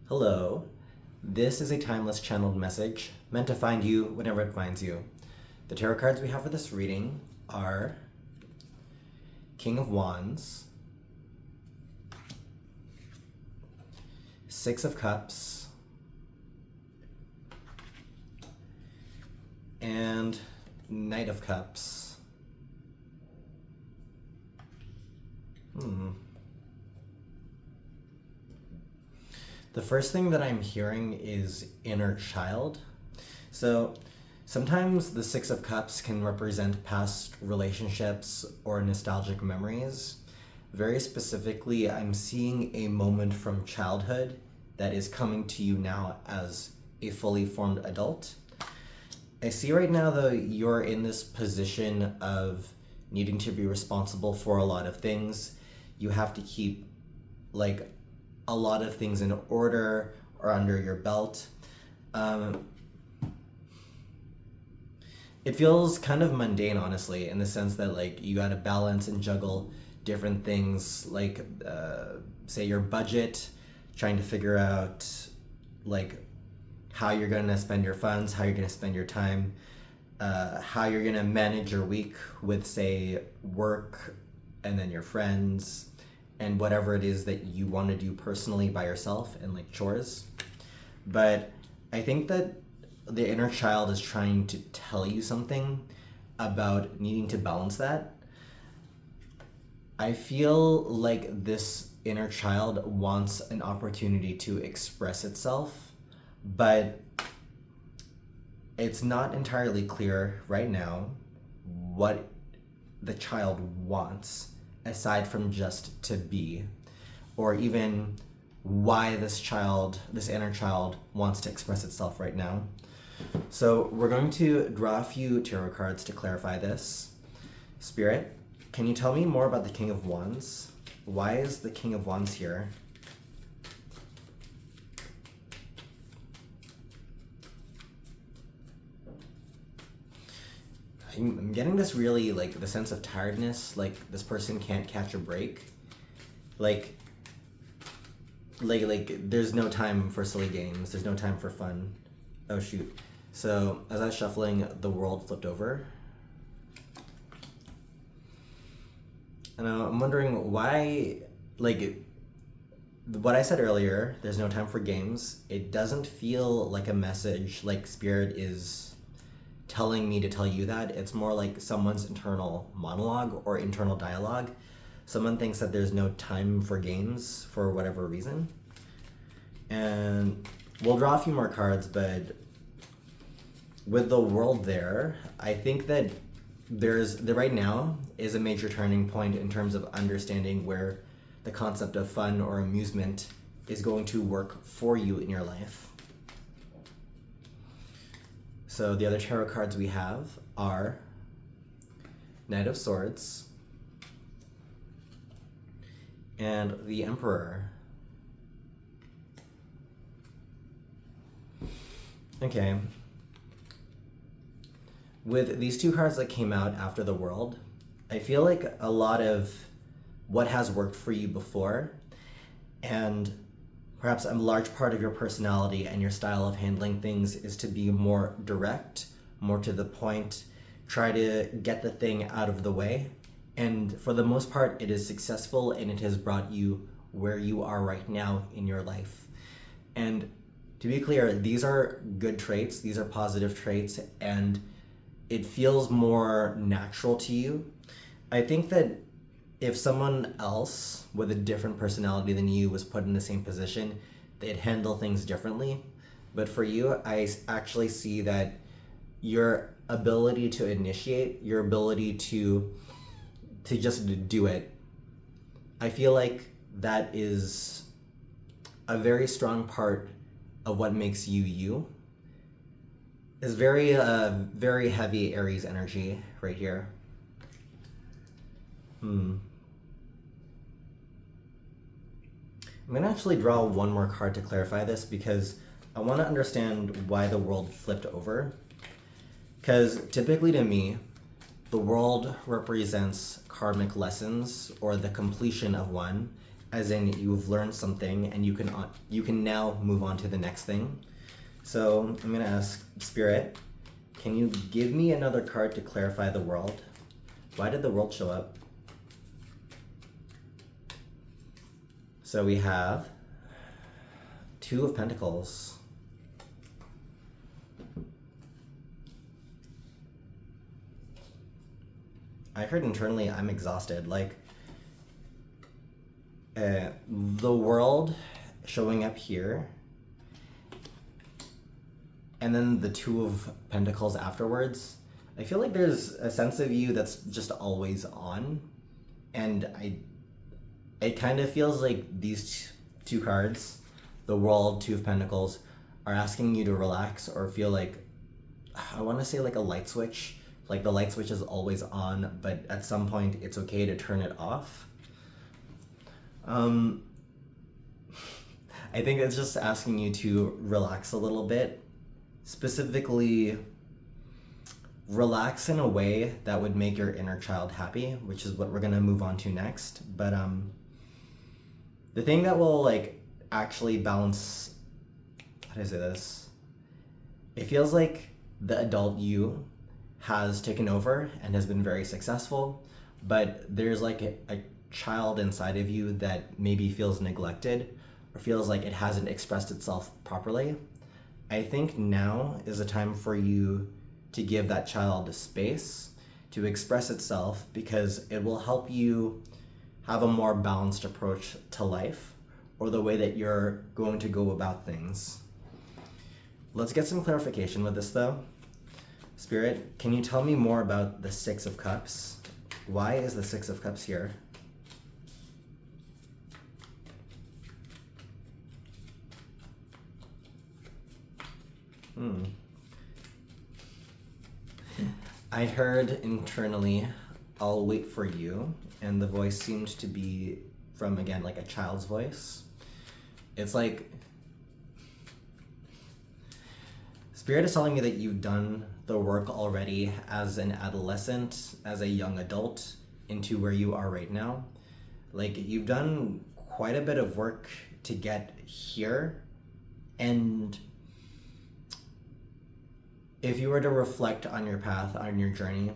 Hello. This is a timeless channeled message meant to find you whenever it finds you. The tarot cards we have for this reading are King of Wands, Six of Cups, and Knight of Cups. The first thing that I'm hearing is inner child. So sometimes the Six of Cups can represent past relationships or nostalgic memories. Very specifically, I'm seeing a moment from childhood that is coming to you now as a fully formed adult. I see right now, though, you're in this position of needing to be responsible for a lot of things. You have to keep, like, a lot of things in order or under your belt. It feels kind of mundane, honestly, in the sense that, like, you gotta balance and juggle different things, like, say, your budget, trying to figure out, like, how you're gonna spend your funds, how you're gonna spend your time, how you're gonna manage your week with, say, work and then your friends, and whatever it is that you want to do personally by yourself and like chores. But I think that the inner child is trying to tell you something about needing to balance that. I feel like this inner child wants an opportunity to express itself, but it's not entirely clear right now what the child wants, aside from just to be, or even why this inner child wants to express itself right now. So we're going to draw a few tarot cards to clarify this. Spirit, can you tell me more about the King of Wands? Why is the King of Wands here? I'm getting this really, like, the sense of tiredness, like this person can't catch a break. Like there's no time for silly games, there's no time for fun. Oh shoot. So as I was shuffling, the world flipped over. And I'm wondering why, like, what I said earlier, there's no time for games, it doesn't feel like a message like Spirit is telling me to tell you that. It's more like someone's internal monologue or internal dialogue. Someone thinks that there's no time for games for whatever reason. And we'll draw a few more cards, but with the world there, I think that right now is a major turning point in terms of understanding where the concept of fun or amusement is going to work for you in your life. So the other tarot cards we have are Knight of Swords and the Emperor. Okay. With these two cards that came out after the world, I feel like a lot of what has worked for you before, and perhaps a large part of your personality and your style of handling things, is to be more direct, more to the point, try to get the thing out of the way. And for the most part, it is successful, and it has brought you where you are right now in your life. And to be clear, these are good traits, these are positive traits, and it feels more natural to you. I think that if someone else with a different personality than you was put in the same position, they'd handle things differently. But for you, I actually see that your ability to initiate, your ability to just do it, I feel like that is a very strong part of what makes you you. It's very heavy Aries energy right here. I'm gonna actually draw one more card to clarify this, because I want to understand why the world flipped over. Because typically to me, the world represents karmic lessons or the completion of one, as in you've learned something and you can now move on to the next thing. So I'm gonna ask Spirit, can you give me another card to clarify the world? Why did the world show up? So we have Two of Pentacles. I heard internally, I'm exhausted. Like, the world showing up here, and then the Two of Pentacles afterwards. I feel like there's a sense of you that's just always on, and it kind of feels like these two cards, the World, Two of Pentacles, are asking you to relax or feel like, I want to say like a light switch. Like the light switch is always on, but at some point it's okay to turn it off. I think it's just asking you to relax a little bit. Specifically, relax in a way that would make your inner child happy, which is what we're gonna move on to next. But the thing that will like actually balance, how do I say this? It feels like the adult you has taken over and has been very successful, but there's like a child inside of you that maybe feels neglected or feels like it hasn't expressed itself properly. I think now is a time for you to give that child space to express itself, because it will help you have a more balanced approach to life or the way that you're going to go about things. Let's get some clarification with this though. Spirit, can you tell me more about the Six of Cups? Why is the Six of Cups here? I heard internally, I'll wait for you, and the voice seemed to be from, again, like a child's voice. It's like Spirit is telling me that you've done the work already as an adolescent, as a young adult, into where you are right now. Like, you've done quite a bit of work to get here, and if you were to reflect on your path, on your journey,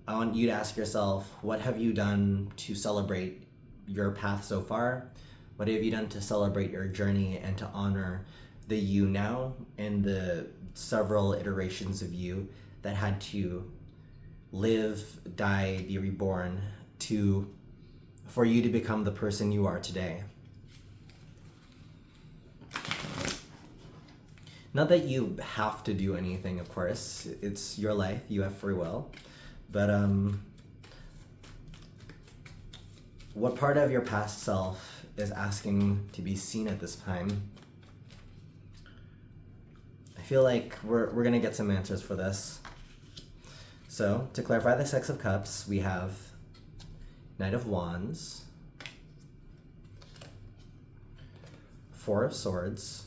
I want you to ask yourself, what have you done to celebrate your path so far? What have you done to celebrate your journey and to honor the you now and the several iterations of you that had to live, die, be reborn for you to become the person you are today? Not that you have to do anything, of course. It's your life, you have free will. But what part of your past self is asking to be seen at this time? I feel like we're gonna get some answers for this. So, to clarify the Six of Cups, we have Knight of Wands, Four of Swords,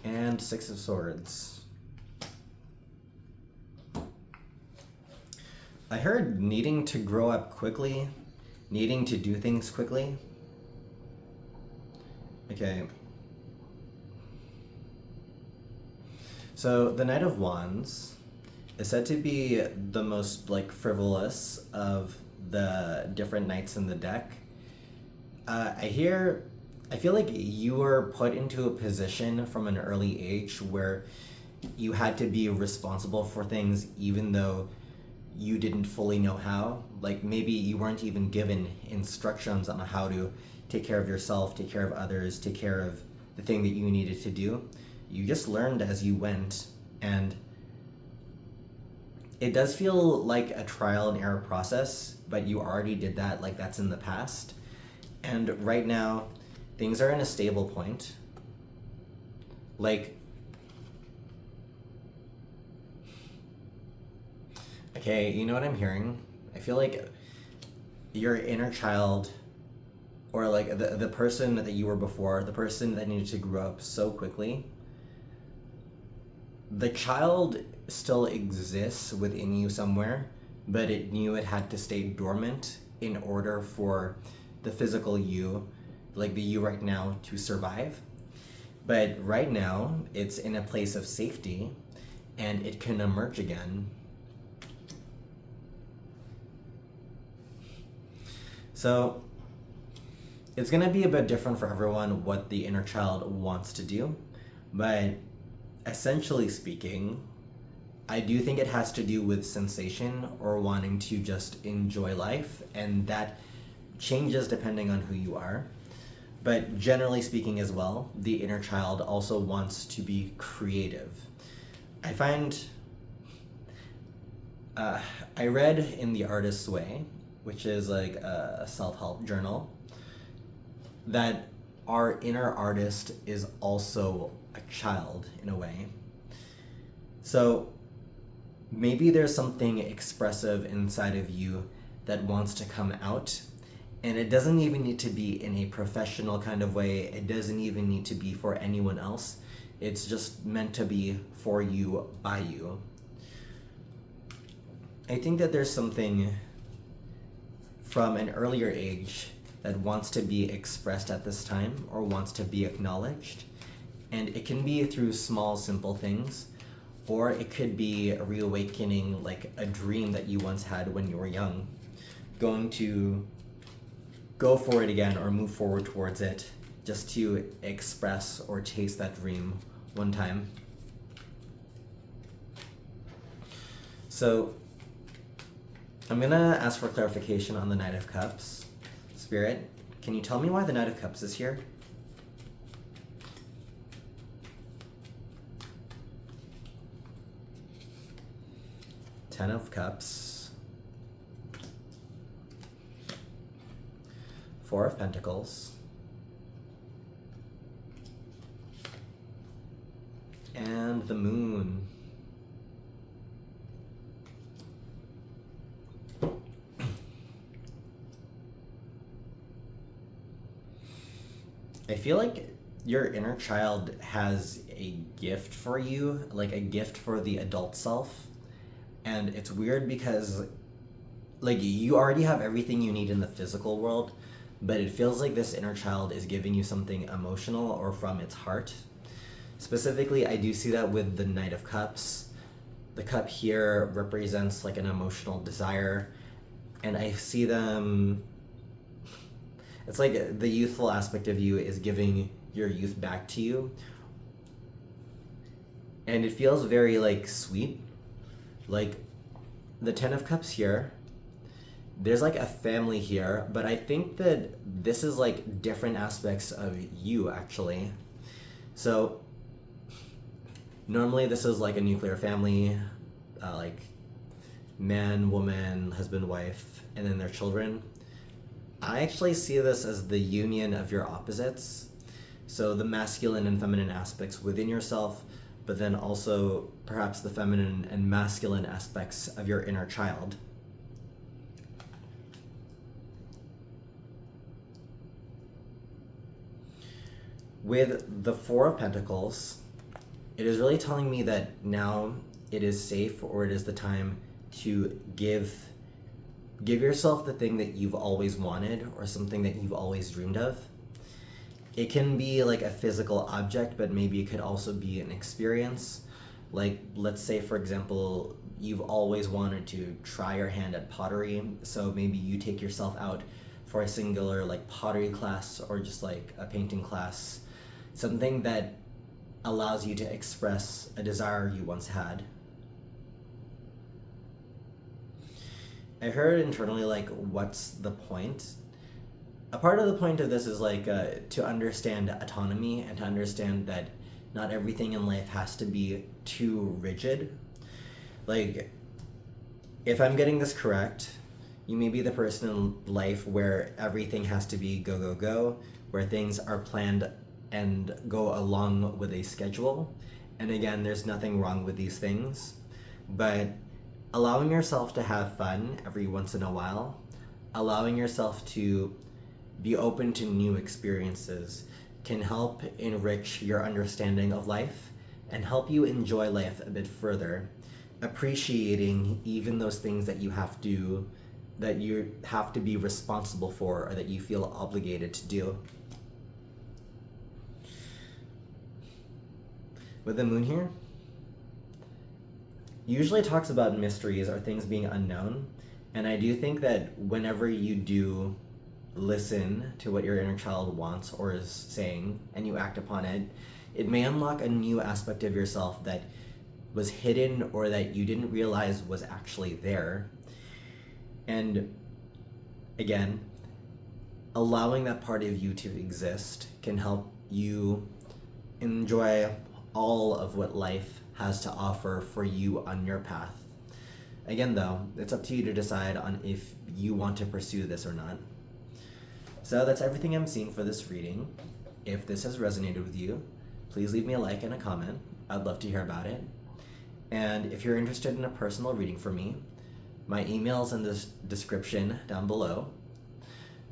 and Six of Swords. I heard needing to grow up quickly, needing to do things quickly. Okay. So the Knight of Wands is said to be the most like frivolous of the different knights in the deck. I feel like you were put into a position from an early age where you had to be responsible for things even though you didn't fully know how. Like maybe you weren't even given instructions on how to take care of yourself, take care of others, take care of the thing that you needed to do. You just learned as you went, and it does feel like a trial and error process, but you already did that, like that's in the past. And right now, things are in a stable point. Like, okay, you know what I'm hearing? I feel like your inner child, or like the person that you were before, the person that needed to grow up so quickly, the child still exists within you somewhere, but it knew it had to stay dormant in order for the physical you, like the you right now, to survive. But right now, it's in a place of safety, and it can emerge again. So it's going to be a bit different for everyone what the inner child wants to do, but essentially speaking, I do think it has to do with sensation or wanting to just enjoy life, and that changes depending on who you are. But generally speaking as well, the inner child also wants to be creative. I find, I read in The Artist's Way, which is like a self-help journal, that our inner artist is also a child in a way. So maybe there's something expressive inside of you that wants to come out, and it doesn't even need to be in a professional kind of way. It doesn't even need to be for anyone else. It's just meant to be for you, by you. I think that there's something from an earlier age that wants to be expressed at this time or wants to be acknowledged. And it can be through small, simple things, or it could be a reawakening, like a dream that you once had when you were young, going to go for it again or move forward towards it just to express or taste that dream one time. So I'm gonna ask for clarification on the Knight of Cups. Spirit, can you tell me why the Knight of Cups is here? Ten of Cups. Four of Pentacles. And the Moon. I feel like your inner child has a gift for you, like a gift for the adult self. And it's weird because like you already have everything you need in the physical world, but it feels like this inner child is giving you something emotional or from its heart. Specifically, I do see that with the Knight of Cups. The cup here represents like an emotional desire, and I see them, it's like the youthful aspect of you is giving your youth back to you. And it feels very like sweet. Like the Ten of Cups here, there's like a family here, but I think that this is like different aspects of you actually. So normally this is like a nuclear family, like man, woman, husband, wife, and then their children. I actually see this as the union of your opposites. So the masculine and feminine aspects within yourself, but then also perhaps the feminine and masculine aspects of your inner child. With the Four of Pentacles, it is really telling me that now it is safe, or it is the time to give yourself the thing that you've always wanted or something that you've always dreamed of. It can be like a physical object, but maybe it could also be an experience. Like, let's say, for example, you've always wanted to try your hand at pottery, so maybe you take yourself out for a singular like pottery class or just like a painting class, something that allows you to express a desire you once had. I heard internally like, what's the point? A part of the point of this is like to understand autonomy and to understand that not everything in life has to be too rigid. Like, if I'm getting this correct, you may be the person in life where everything has to be go, go, go, where things are planned and go along with a schedule. And again, there's nothing wrong with these things, but allowing yourself to have fun every once in a while, allowing yourself to be open to new experiences can help enrich your understanding of life and help you enjoy life a bit further, appreciating even those things that you have to that you have to be responsible for or that you feel obligated to do. With the moon here, usually it talks about mysteries or things being unknown. And I do think that whenever you do listen to what your inner child wants or is saying and you act upon it, it may unlock a new aspect of yourself that was hidden or that you didn't realize was actually there. And again, allowing that part of you to exist can help you enjoy all of what life has to offer for you on your path. Again, though, it's up to you to decide on if you want to pursue this or not. So that's everything I'm seeing for this reading. If this has resonated with you, please leave me a like and a comment. I'd love to hear about it. And if you're interested in a personal reading from me, my email's in the description down below.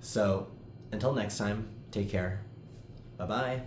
So until next time, take care. Bye-bye.